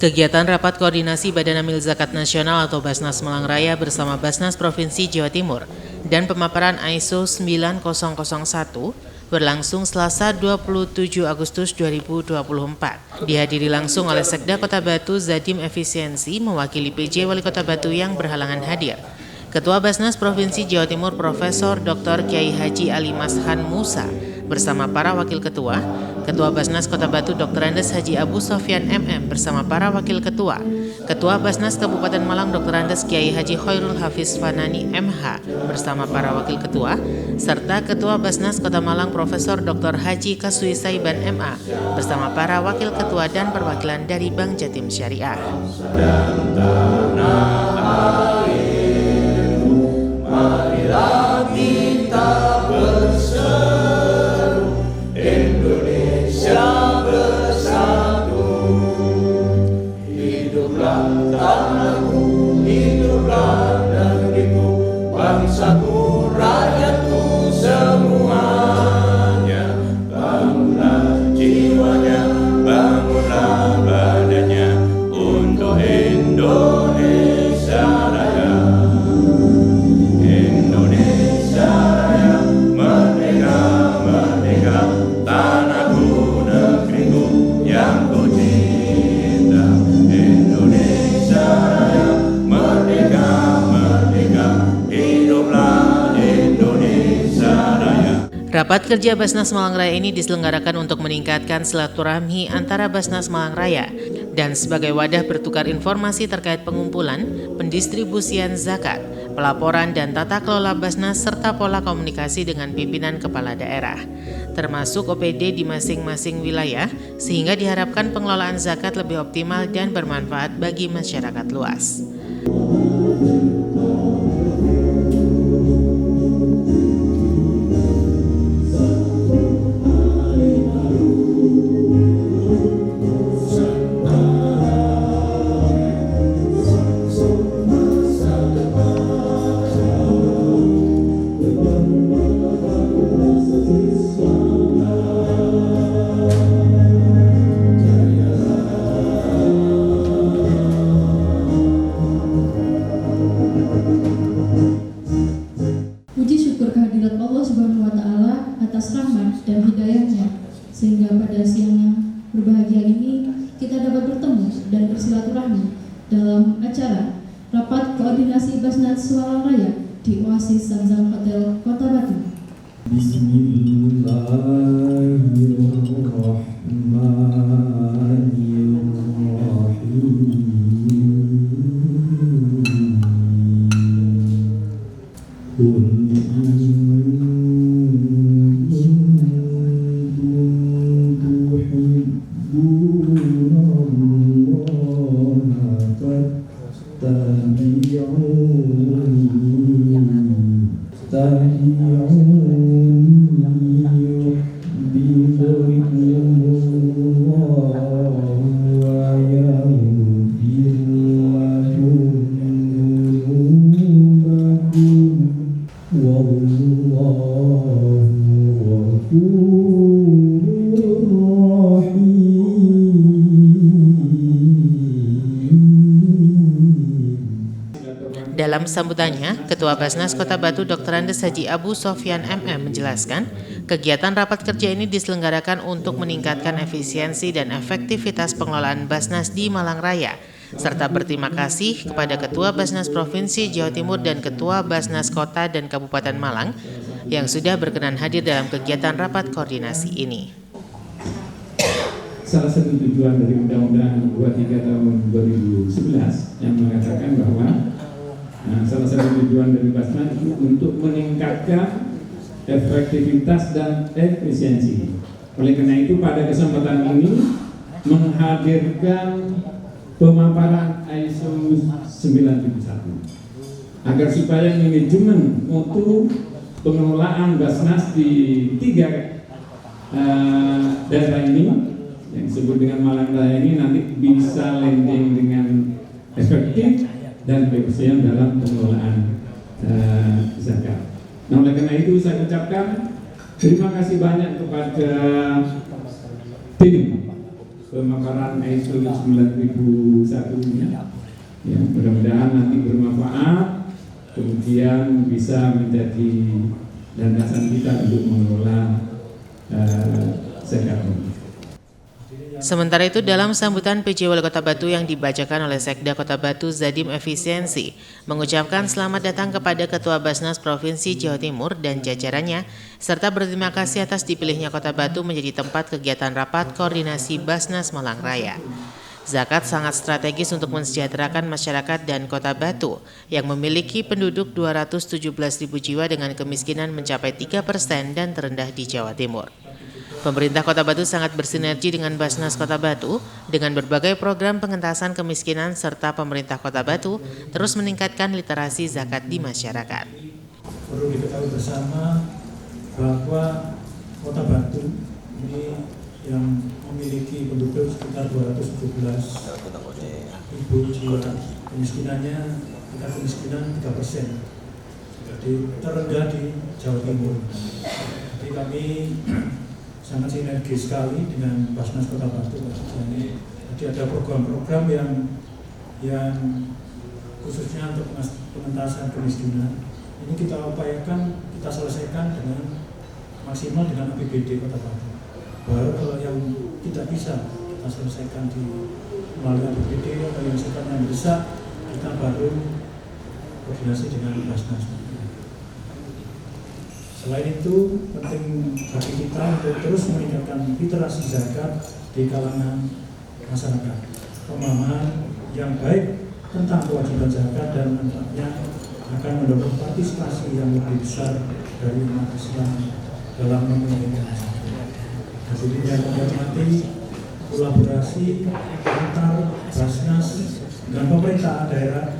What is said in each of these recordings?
Kegiatan Rapat Koordinasi Badan Amil Zakat Nasional atau Basnas Malang Raya bersama Basnas Provinsi Jawa Timur dan pemaparan ISO 9001 berlangsung Selasa 27 Agustus 2024. Dihadiri langsung oleh Sekda Kota Batu Zadim Efisiensi mewakili PJ Wali Kota Batu yang berhalangan hadir. Ketua Basnas Provinsi Jawa Timur Profesor Dr. Kiai Haji Ali Mashan Musa bersama para wakil ketua, Ketua Basnas Kota Batu Dr. Andes Haji Abu Sofyan MM bersama para wakil ketua, Ketua Basnas Kabupaten Malang Dr. Andes Kiai Haji Khairul Hafiz Fanani MH bersama para wakil ketua, serta Ketua Basnas Kota Malang Profesor Dr. Haji Kasui Saiban MA bersama para wakil ketua dan perwakilan dari Bank Jatim Syariah. Marilah kita berseru, Indonesia bersatu. Hiduplah tanahku, hiduplah negeriku, bangsaku, rakyatku semuanya. Bangunlah jiwanya, bangunlah badannya untuk Indonesia Raya. Rapat kerja Basnas Malang Raya ini diselenggarakan untuk meningkatkan silaturahmi antara Basnas Malang Raya dan sebagai wadah bertukar informasi terkait pengumpulan, pendistribusian zakat, pelaporan dan tata kelola Basnas serta pola komunikasi dengan pimpinan kepala daerah, termasuk OPD di masing-masing wilayah, sehingga diharapkan pengelolaan zakat lebih optimal dan bermanfaat bagi masyarakat luas. Allah Subhanahu wa Ta'ala atas rahmat dan hidayahnya, sehingga pada siang yang berbahagia ini kita dapat bertemu dan bersilaturahmi dalam acara Rapat Koordinasi Basnas Malang Raya di Oasis Zamzam Hotel Kota Batu. Dalam sambutannya, Ketua Basnas Kota Batu Dr. Andes Haji Abu Sofyan MM menjelaskan, kegiatan rapat kerja ini diselenggarakan untuk meningkatkan efisiensi dan efektivitas pengelolaan Basnas di Malang Raya, serta berterima kasih kepada Ketua Basnas Provinsi Jawa Timur dan Ketua Basnas Kota dan Kabupaten Malang yang sudah berkenan hadir dalam kegiatan rapat koordinasi ini. Salah satu tujuan dari Undang-Undang 23 tahun 2011 yang mengatakan bahwa salah satu tujuan dari Basnas itu untuk meningkatkan efektivitas dan efisiensi. Oleh karena itu pada kesempatan ini menghadirkan pemaparan ISO 971 agar supaya manajemen mutu pengelolaan Basnas di 3 daerah ini yang disebut dengan Malang Raya ini nanti bisa landing dengan efektif dan efisien dalam pengelolaan zakat. Nah, oleh karena itu saya ucapkan terima kasih banyak kepada tim pemaparan ISO 9001 ini. Ya, mudah-mudahan nanti bermanfaat, kemudian bisa menjadi landasan kita untuk mengelola zakat. Sementara itu, dalam sambutan PJ Wali Kota Batu yang dibacakan oleh Sekda Kota Batu Zadim Efisiensi, mengucapkan selamat datang kepada Ketua Basnas Provinsi Jawa Timur dan jajarannya, serta berterima kasih atas dipilihnya Kota Batu menjadi tempat kegiatan rapat koordinasi Basnas Malang Raya. Zakat sangat strategis untuk mensejahterakan masyarakat dan Kota Batu yang memiliki penduduk 217.000 jiwa dengan kemiskinan mencapai 3% dan terendah di Jawa Timur. Pemerintah Kota Batu sangat bersinergi dengan Basnas Kota Batu dengan berbagai program pengentasan kemiskinan serta pemerintah Kota Batu terus meningkatkan literasi zakat di masyarakat. Perlu diketahui bersama bahwa Kota Batu ini yang memiliki penduduk sekitar 217.000 jiwa, kemiskinannya tingkat kemiskinan 3%, jadi terendah di Jawa Timur. Jadi kami sangat sinergis sekali dengan Basnas Kota Batu. Jadi ada program-program yang khususnya untuk pengentasan kemiskinan. Ini kita upayakan, kita selesaikan dengan maksimal dengan APBD Kota Batu. Baru kalau yang tidak bisa kita selesaikan melalui APBD atau yang sifatnya mendesak, kita baru koordinasi dengan Basnas. Selain itu, penting bagi kita untuk terus meningkatkan literasi zakat di kalangan masyarakat. Pemahaman yang baik tentang kewajiban zakat dan manfaatnya akan mendorong partisipasi yang lebih besar dari umat Islam dalam menunaikan zakat. Jadi yang menghormati kolaborasi antar Basnas dan pemerintah daerah,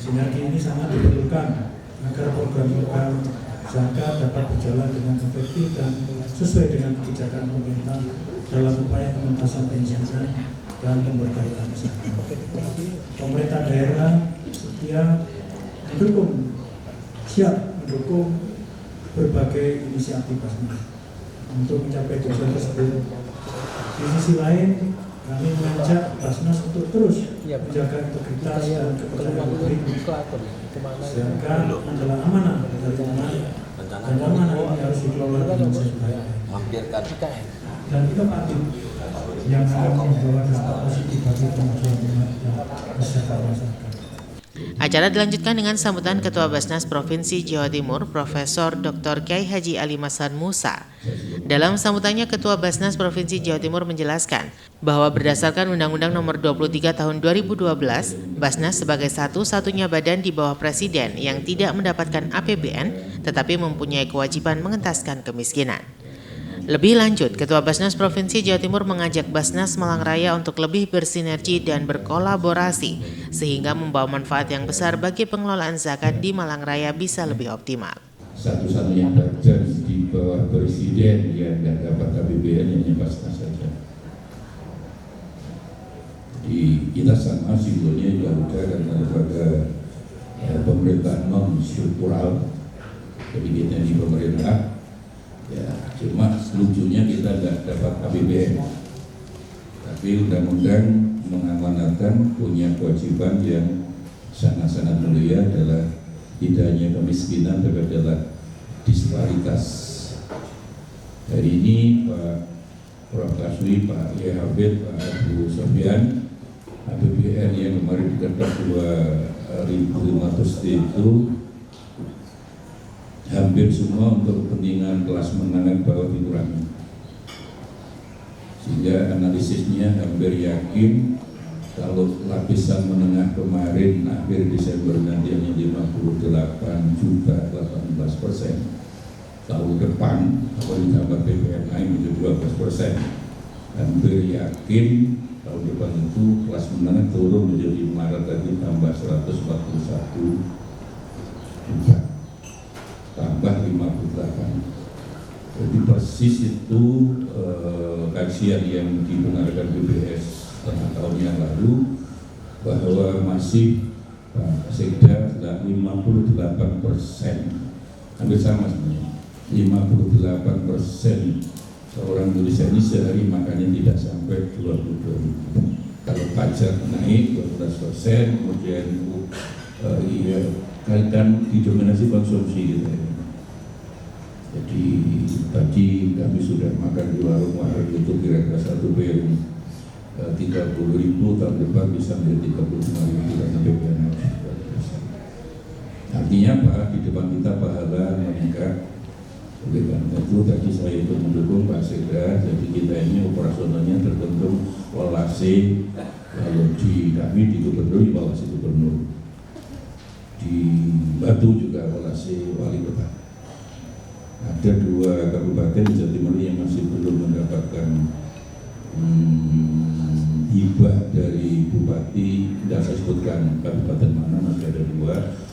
sinergi ini sangat diperlukan agar program-program zakat dapat berjalan dengan efektif dan sesuai dengan kebijakan pemerintah dalam upaya pengentasan kemiskinan dan pemberdayaan zakat. Pemerintah daerah siap mendukung berbagai inisiatif Basnas untuk mencapai tujuan tersebut. Di sisi lain, kami mengajak Basnas untuk terus menjaga integritas dan kepercayaan publik, sedangkan adalah amanah dari umat. Dan amanah ini harus dikelola dengan sebaik-baiknya. Dan itu patut yang akan membawa dampak positif bagi kemajuan umat dan kesejahteraan masyarakat. Acara dilanjutkan dengan sambutan Ketua Basnas Provinsi Jawa Timur, Profesor Dr. Kiai Haji Ali Masan Musa. Dalam sambutannya, Ketua Basnas Provinsi Jawa Timur menjelaskan bahwa berdasarkan Undang-Undang Nomor 23 Tahun 2012, Basnas sebagai satu-satunya badan di bawah Presiden yang tidak mendapatkan APBN, tetapi mempunyai kewajiban mengentaskan kemiskinan. Lebih lanjut, Ketua Basnas Provinsi Jawa Timur mengajak Basnas Malang Raya untuk lebih bersinergi dan berkolaborasi sehingga membawa manfaat yang besar bagi pengelolaan zakat di Malang Raya bisa lebih optimal. Satu-satunya badan di bawah Presiden yang tidak dapat APBN hanya Basnas saja. Jadi kita sama simbolnya juga karena lembaga pemerintahan non struktural. Jadi kita di pemerintah. Ya, cuma lucunya kita tidak dapat APBN, tapi undang-undang mengamanatkan punya kewajiban yang sangat-sangat mulia adalah tidak hanya kemiskinan, tapi adalah disparitas. Hari ini Pak Prof. Kaswi, Pak Kiai Hafid, Pak Abu Sofyan, APBN yang kemarin ditetapkan 2.500 itu hampir semua untuk kepentingan kelas menengah bawah dikurangi, sehingga analisisnya hampir yakin kalau lapisan menengah kemarin akhir Desember nanti hanya 58,18%, tahun depan kalau ditambah PPNI menjadi 12%, hampir yakin tahun depan itu kelas menengah turun menjadi Maret tadi tambah 141 juta, tambah 58. Jadi persis itu kajian yang dibenarkan BPS setengah tahun yang lalu, bahwa masih Sekda 58%, hampir sama sebenarnya, 58% Seorang Indonesia ini sehari makannya tidak sampai 22.000. Kalau pajak naik 12%, kemudian kaitan didominasi konsumsi gitu ya. Jadi tadi kami sudah makan di warung-warung itu kira-kira satu piring 30.000, tahun depan bisa menjadi 35.000 karena BPN. Artinya apa? Di depan kita pahala meningkat. Oleh karena itu tadi saya itu mendukung Pak Sekda. Jadi kita ini operasionalnya tergantung walase. Kalau di kami di Gubernur, walase Gubernur. Di Batu juga walase wali kota. Ada 2 kabupaten Jawa Timur yang masih belum mendapatkan hibah dari bupati. Tidak saya sebutkan kabupaten mana, masih ada 2.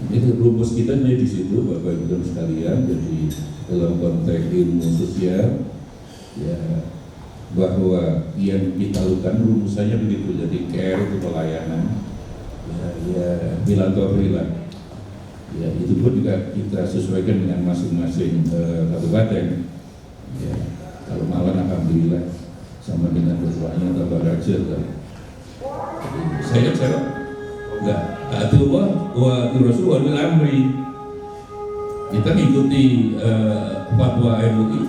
Itu rumus kita di situ, Bapak Ibu sekalian. Jadi dalam konteks ilmu sosial, ya bahwa yang kita lakukan rumusannya begitu. Jadi care itu pelayanan, ya filantropi lah. Ya itu pun juga kita sesuaikan dengan masing-masing kabupaten. Ya kalau Malang alhamdulillah sama dengan ketuanya tambah raja. Saya enggak, Atullah wa Rasul wal amri. Kita mengikuti fatwa MUI.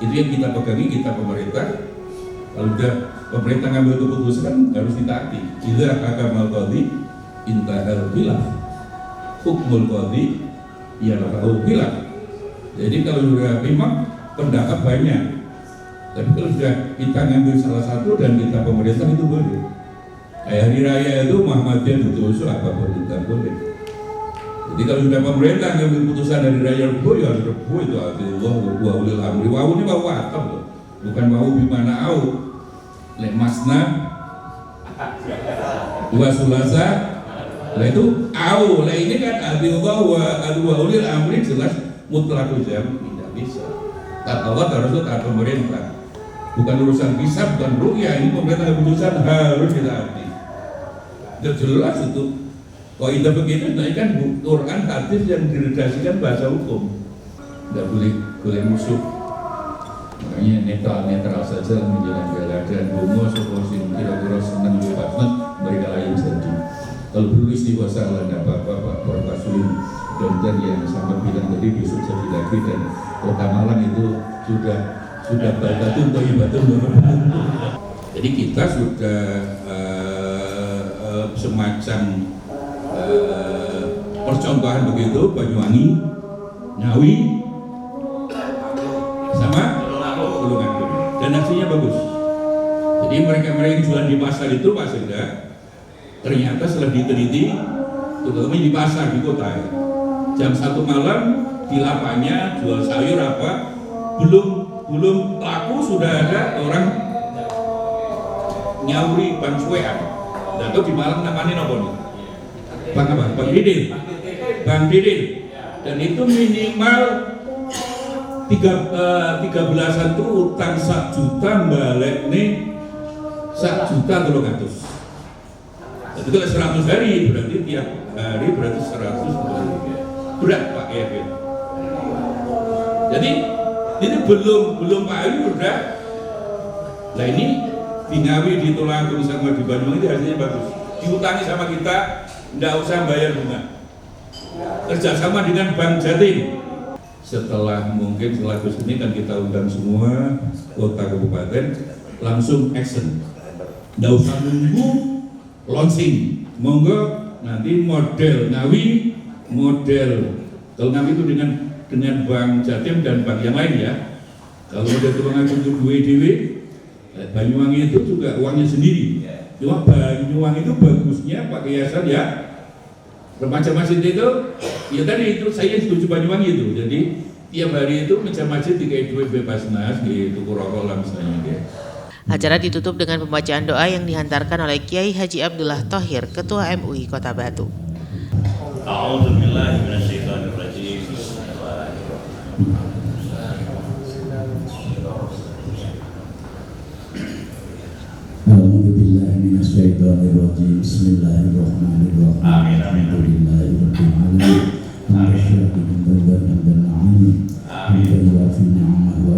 Itu yang kita pegangi, kita pemerintah. Kalau sudah pemerintah ngambil keputusan harus ditaati. Idza hakamal qadhi intahal khilaf. Hukmul qadhi ya lahu khilaf. Jadi kalau sudah memang pendapat banyak. Tapi kalau sudah kita ngambil salah satu dan kita pemerintah itu boleh. Hari raya itu Muhammadiyah betul apapun kita boleh. Jadi kalau sudah pemerintah ngambil putusan dari raya Rebo, ya Rebo itu Allah wa ulil amri. Wau ini wau atam loh, bukan wau bimana au. Lek masna, dua sulasa, lah itu au. Lah ini kan Allah wa ulil amri jelas mutlakul jam tidak bisa. Taat Allah harus taat pemerintah. Bukan urusan bisa, bukan ru'yah. Ini pemerintah putusan harus ditaati. Jelas itu. Kalau itu begitu, nah kan Quran hadis yang diredasikan bahasa hukum, tidak boleh musuh. Makanya netral saja menjalan-jalan dan bungo seposin kira-kira senang bebas mereka lain saja. Kalau perlu istighosah lah, tidak apa-apa Pak Profesor dan yang sama bilang tadi besok jadi lagi, dan Kota Malang itu sudah batu Jadi kita sudah semacam percontohan begitu, Banyuwangi, Ngawi, sama Tulungagung, dan hasilnya bagus. Jadi mereka yang jualan di pasar itu Pak Sekda, ternyata setelah diteliti, terutama di pasar di kota ya, jam 1 malam di lapaknya jual sayur apa, belum laku sudah ada orang nyauri Bang Suwean. Dan itu di Malang namanya apa nih? Bang apa? Bang Didin. Dan itu minimal 13an tuh utang 1 juta balik nih 1 juta 300. Jadi kalau 100 hari berarti tiap hari berarti 100 berat Pak ya. Jadi ini belum Pak Ayu udah. Nah ini di Ngawi, di Tulungagung sama di Banyuwangi itu hasilnya bagus. Diutangi sama kita, tidak usah bayar bunga. Kerjasama dengan Bank Jatim. Setelah Gus ini kan kita undang semua kota kabupaten langsung action. Tidak usah nunggu launching. Monggo nanti model Ngawi, model kalau Ngawi itu dengan Bank Jatim dan bank yang lain ya. Kalau ada Tulungagung itu dewe, Banyuwangi itu juga uangnya sendiri. Cuma Banyuwangi itu bagusnya pakai yayasan ya. Remaja masjid itu, ya tadi itu saya setuju Banyuwangi itu. Jadi tiap hari itu meja masjid dikai duit bebas nas di tuku rokok lah misalnya ya. Acara ditutup dengan pembacaan doa yang dihantarkan oleh Kiai Haji Abdullah Thohir, Ketua MUI Kota Batu. A'udzubillahi minasyaitonirrajim. A'udzubillahi minasyaitonirrajim. Bismillahirrahmanirrahim. Amin. Alhamdulillahirabbil alamin. Hamdan wa syukuran wa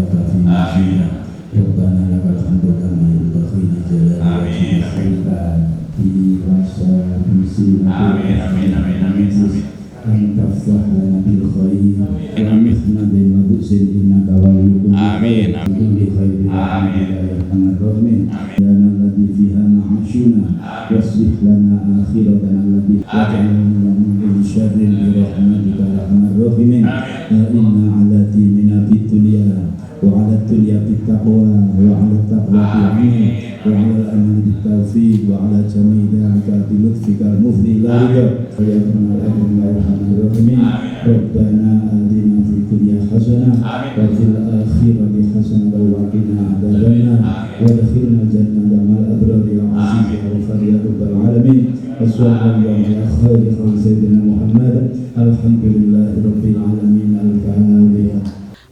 Amin. Rabbana lakal hamdu kama yanbaghi li jalali wajhika di rasa visi. Amin, amin, amin, amin, amin. Antaflah lana bil khair wa amithna bil mabusin innaka waliyyu Amin, amin. bi khairi Amin. ya arhamar rahimin. Amin. Ya alladhi fiha ma'ashuna waslih lana akhiratana allati taj'alna min syarrin bi rahmatika ya arhamar rahimin. Ya inna ala dinina bid dunya wa ala dunya bit taqwa wa ala taqwa bil amal wa ala al-amal bit tawfiq wa ala jami'i dhalika bi lutfika al-mufdi la rida ya arhamar rahimin. Rabbana atina fid dunya hasanah wa fil akhirati hasanah wa qina adzabannar wa adkhilna jannata ma'al abrar ya aziz ya ghafar ya rabbal alamin. Wassallallahu ala khairi khalqi sayyidina Muhammad. Alhamdulillahirabbil alamin. Al-Fatihah.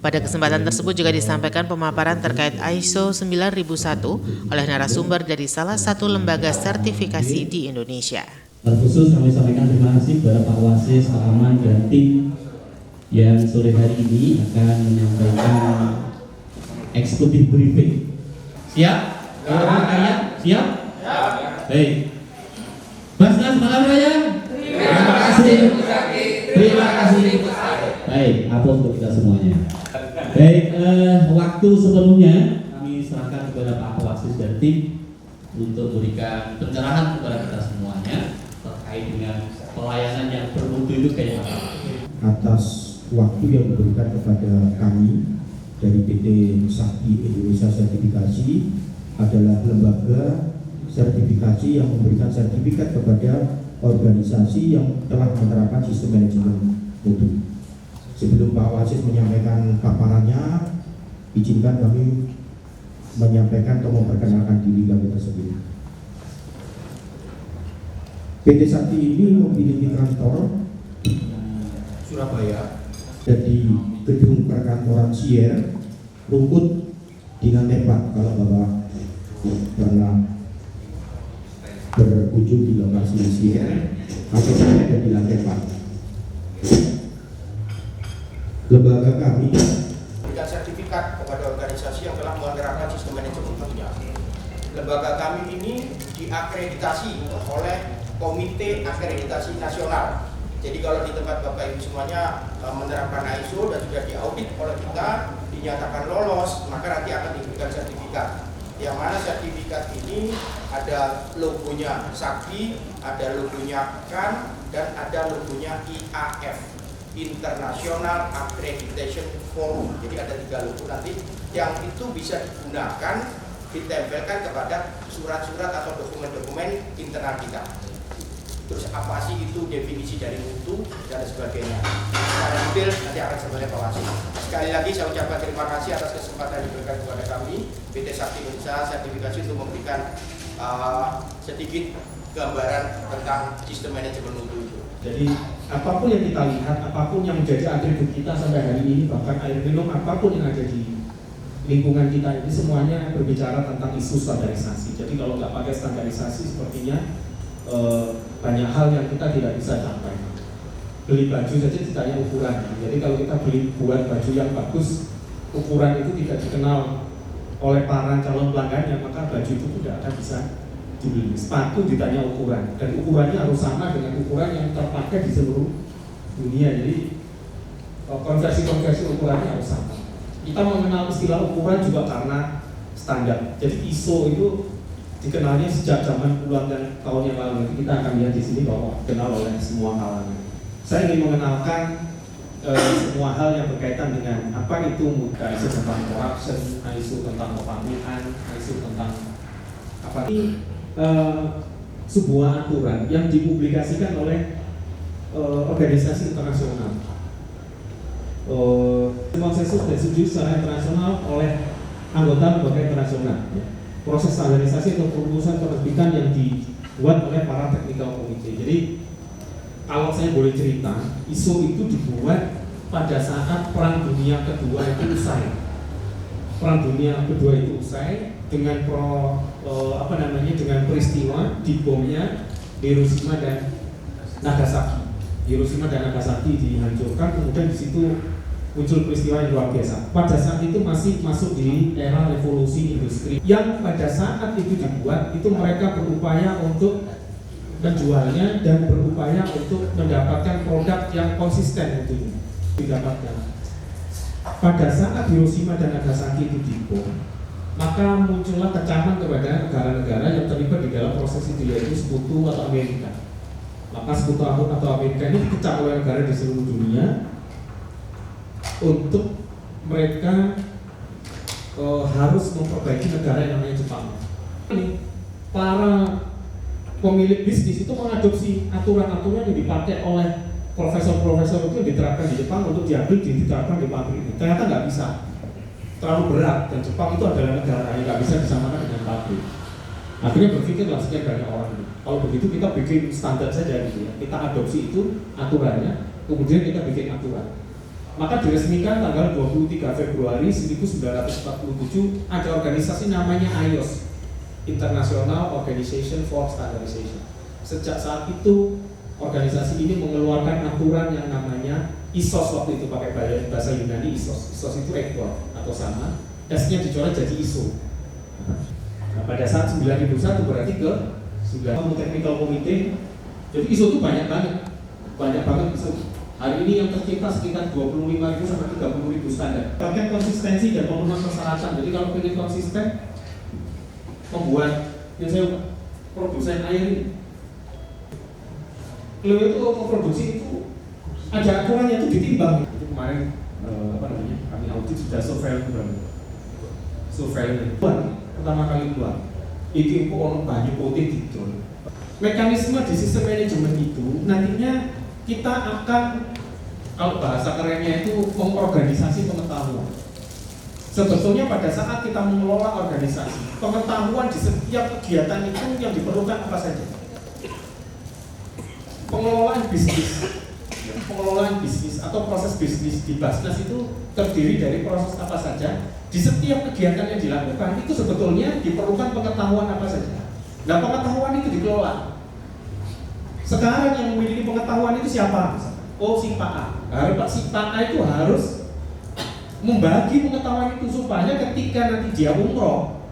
Pada kesempatan tersebut juga disampaikan pemaparan terkait ISO 9001 oleh narasumber dari salah satu lembaga sertifikasi di Indonesia. Khusus kami sampaikan terima kasih kepada Pak Wasis, Pak Aman, dan tim yang sore hari ini akan menyampaikan eksekutif briefing. Siap? Kalian siap? Baik. Basnas Malang Raya. Terima kasih. Terima kasih. Baik, aplaus untuk kita semuanya. Baik, waktu sebelumnya kami serahkan kepada Pak Wasis dan tim untuk memberikan pencerahan kepada kita semuanya terkait dengan pelayanan yang bermutu itu kayak apa. Atas waktu yang diberikan kepada kami dari PT Sakti Indonesia Sertifikasi adalah lembaga sertifikasi yang memberikan sertifikat kepada organisasi yang telah menerapkan sistem manajemen mutu. Sebelum Pak Wasis menyampaikan paparannya, izinkan kami menyampaikan atau memperkenalkan diri kami tersebut. PT Sakti ini memiliki kantor Surabaya dan di gedung perkantoran Sier, rumput dengan Tepak. Kalau Bapak pernah berkunjung di lokasi Sier, kantornya ada di lantai 4. Lembaga kami memberikan sertifikat kepada organisasi yang telah menerapkan sistem manajemen mutunya. Lembaga kami ini diakreditasi oleh Komite Akreditasi Nasional. Jadi kalau di tempat Bapak Ibu semuanya menerapkan ISO dan sudah diaudit oleh kita, dinyatakan lolos, maka nanti akan diberikan sertifikat. Yang mana sertifikat ini ada logonya Sakti, ada logonya KAN, dan ada logonya IAF, International Accreditation Forum. Jadi ada 3 logo nanti yang itu bisa digunakan, ditempelkan kepada surat-surat atau dokumen-dokumen internal kita. Terus apa sih itu definisi dari mutu dan sebagainya. Secara detail nanti akan sebenarnya Pak Wasis. Sekali lagi saya ucapkan terima kasih atas kesempatan diberikan kepada kami PT Sakti Indonesia Sertifikasi untuk memberikan sedikit gambaran tentang sistem manajemen mutu itu. Jadi apapun yang kita lihat, apapun yang menjadi atribut kita sampai hari ini, bahkan air minum, apapun yang ada di lingkungan kita ini semuanya berbicara tentang isu standarisasi. Jadi kalau nggak pakai standarisasi sepertinya banyak hal yang kita tidak bisa capai. Beli baju saja ditanya ukuran. Jadi kalau kita buat baju yang bagus, ukuran itu tidak dikenal oleh para calon pelanggannya, maka baju itu tidak akan bisa dibeli. Sepatu ditanya ukuran, dan ukurannya harus sama dengan ukuran yang terpakai di seluruh dunia. Jadi konversi ukurannya harus sama. Kita mengenal istilah ukuran juga karena standar. Jadi ISO itu dikenalnya sejak zaman puluhan tahun yang lalu. Kita akan lihat di sini bahwa dikenal oleh semua kalangan. Saya ingin mengenalkan semua hal yang berkaitan dengan apa itu mutu, ISO tentang corruption, ISO tentang kepanikan, ISO tentang apa ini sebuah aturan yang dipublikasikan oleh organisasi internasional. Konsensus dan setuju secara internasional oleh anggota lembaga internasional. Proses standarisasi atau perumusan penerbitan yang dibuat oleh para technical committee. Jadi kalau saya boleh cerita, ISO itu dibuat pada saat Perang Dunia Kedua itu usai. Perang Dunia Kedua itu usai dengan dengan peristiwa dibomnya Hiroshima dan Nagasaki. Hiroshima dan Nagasaki dihancurkan, kemudian di situ muncul peristiwa yang luar biasa. Pada saat itu masih masuk di era revolusi industri, yang pada saat itu dibuat itu mereka berupaya untuk menjualnya dan berupaya untuk mendapatkan produk yang konsisten itu didapatkan. Pada saat Hiroshima dan Nagasaki itu dibom, maka muncullah kecaman kepada negara-negara yang terlibat di dalam proses itu, yaitu Sekutu atau Amerika. Maka Sekutu atau Amerika ini dikecam oleh negara di seluruh dunia untuk mereka harus memperbaiki negara yang namanya Jepang. Ini para pemilik bisnis itu mengadopsi aturan-aturan yang dipakai oleh profesor-profesor itu yang diterapkan di Jepang untuk diambil diterapkan di pabrik ini. Ternyata nggak bisa, terlalu berat, dan Jepang itu adalah negara yang nggak bisa disamakan dengan pabrik. Akhirnya berpikirlah sekian banyak orang ini, kalau begitu kita bikin standar saja gitu ya, kita adopsi itu aturannya, kemudian kita bikin aturan. Maka diresmikan tanggal 23 Februari 1947 ada organisasi namanya IOS, International Organization for Standardization. Sejak saat itu organisasi ini mengeluarkan aturan yang namanya ISOS, waktu itu pakai bahasa Yunani ISOS. ISOS itu ekor atau sama, S-nya dicoret jadi ISO. Nah, pada saat 9001 berarti ke 9 Technical Committee. Jadi ISO itu banyak banget ISO. Hari ini yang tercipta sekitar 25.000 sampai 30.000 standar. Pakai konsistensi dan pemenuhan persyaratan. Jadi kalau ingin konsisten, membuat yang saya produsen air ini, kalau itu memproduksi itu ada aturannya, itu ditimbang. Itu kemarin kami audit sudah surveillance berapa? Surveillance pertama kali keluar. Iki orang banyak putih didol. Mekanisme di sistem manajemen itu nantinya kita akan, kalau bahasa kerennya itu, mengorganisasi pengetahuan. Sebetulnya pada saat kita mengelola organisasi, pengetahuan di setiap kegiatan itu yang diperlukan apa saja? Pengelolaan bisnis atau proses bisnis di Basnas itu terdiri dari proses apa saja. Di setiap kegiatan yang dilakukan itu sebetulnya diperlukan pengetahuan apa saja. Nah, pengetahuan itu dikelola. Sekarang yang memiliki pengetahuan itu siapa? Oh, si Pak A. Si Pak A itu harus membagi pengetahuan itu supaya ketika nanti dia umroh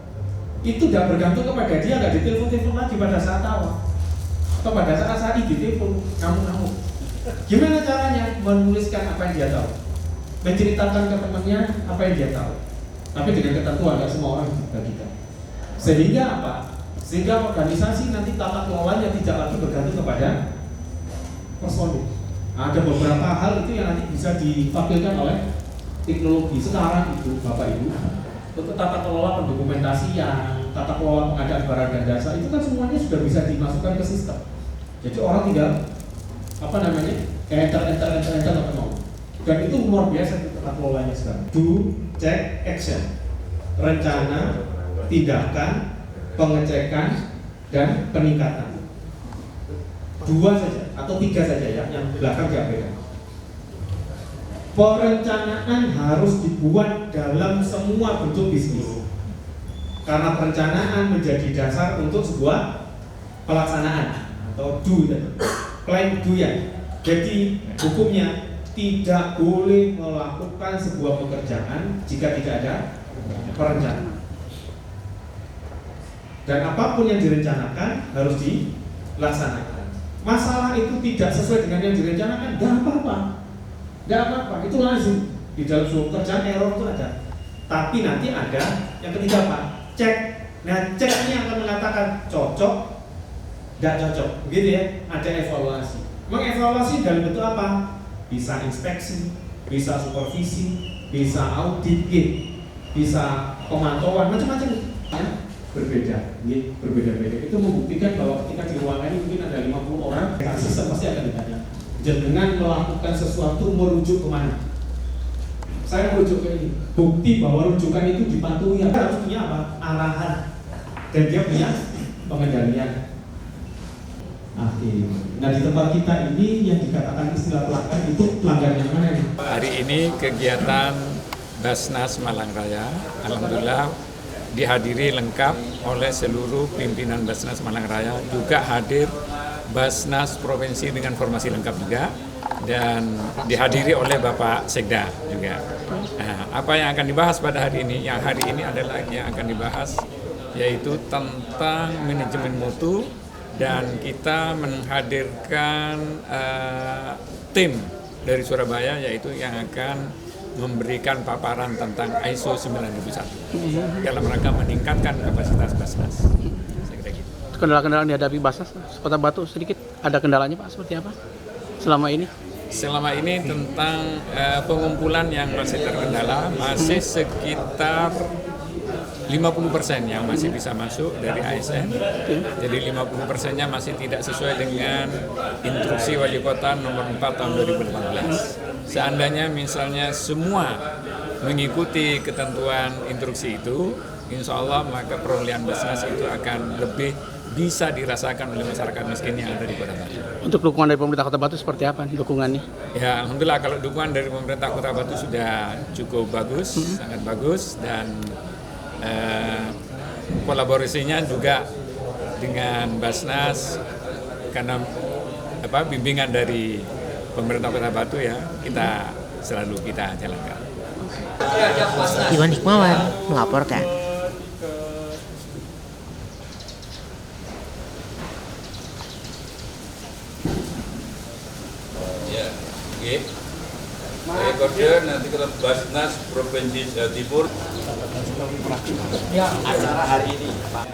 itu tidak bergantung kepada dia, nggak ditelepon-telepon lagi pada saat awal atau pada saat ditelepon kamu. Gimana caranya? Menuliskan apa yang dia tahu, menceritakan ke temannya apa yang dia tahu, tapi dengan ketentuan nggak semua orang dibagikan. Sehingga apa? Sehingga organisasi nanti tata kelolanya tidak lagi bergantung kepada personil. Ada beberapa hal itu yang nanti bisa diwakilkan oleh teknologi. Sekarang itu Bapak Ibu, untuk tata kelola pendokumentasian, tata kelola pengadaan barang dan jasa itu kan semuanya sudah bisa dimasukkan ke sistem. Jadi orang tinggal enter atau mau. Dan itu luar biasa tata kelolanya sekarang. Do, check, action. Rencana, tindakan, pengecekan, dan peningkatan. 2 saja atau 3 saja ya, yang belakang diabaikan. Perencanaan harus dibuat dalam semua bentuk bisnis, karena perencanaan menjadi dasar untuk sebuah pelaksanaan atau plan do ya. Jadi hukumnya tidak boleh melakukan sebuah pekerjaan jika tidak ada perencanaan, dan apapun yang direncanakan harus dilaksanakan. Masalah itu tidak sesuai dengan yang direncanakan, tidak apa-apa, itu lazim di dalam sebuah pekerjaan. Error itu ada, tapi nanti ada yang ketiga apa? Cek. Nah, cek ini akan mengatakan cocok, tidak cocok, gitu ya. Ada evaluasi. Mengevaluasi dalam bentuk apa? Bisa inspeksi, bisa supervisi, bisa audit, bisa pemantauan, macam-macam ya. Berbeda-beda. Itu membuktikan bahwa ketika di ruangan ini mungkin ada 50 orang, sistem pasti akan ditanya. Dengan melakukan sesuatu merujuk kemana? Saya merujuk ke ini. Bukti bahwa rujukan itu dipatuhi, harus punya apa? Arahan. Dan dia punya pengendalian. Nah, di tempat kita ini yang dikatakan istilah pelanggan itu pelanggan yang mana nih? Hari ini kegiatan Basnas Malang Raya, alhamdulillah dihadiri lengkap oleh seluruh pimpinan Basnas Malang Raya, juga hadir Basnas Provinsi dengan formasi lengkap juga. dan dihadiri oleh Bapak Sekda juga. Nah, apa yang akan dibahas pada hari ini? Yang hari ini adalah yang akan dibahas yaitu tentang manajemen mutu, dan kita menghadirkan tim dari Surabaya yaitu yang akan memberikan paparan tentang ISO 9001 dalam rangka meningkatkan kapasitas Basnas. Kendala-kendala yang dihadapi Basnas Kota Batu sedikit, ada kendalanya Pak seperti apa selama ini? Selama ini tentang pengumpulan yang masih terkendala, masih sekitar 50% yang masih bisa masuk dari ASN. Jadi 50%-nya masih tidak sesuai dengan instruksi Wali Kota nomor 4 tahun 2018. Seandainya misalnya semua mengikuti ketentuan instruksi itu, insya Allah maka perolehan Basnas itu akan lebih bisa dirasakan oleh masyarakat miskin yang ada di Kota Batu. Untuk dukungan dari pemerintah Kota Batu seperti apa dukungannya? Ya, alhamdulillah kalau dukungan dari pemerintah Kota Batu sudah cukup bagus, sangat bagus, dan kolaborasinya juga dengan Basnas karena bimbingan dari pemerintah Kota Batu ya selalu kita jalankan. Iwan Hikmawan melaporkan. Ya, oke. Saya koordinir nanti ke Basnas Provinsi Jawa Timur. Ya, acara hari ini Pak.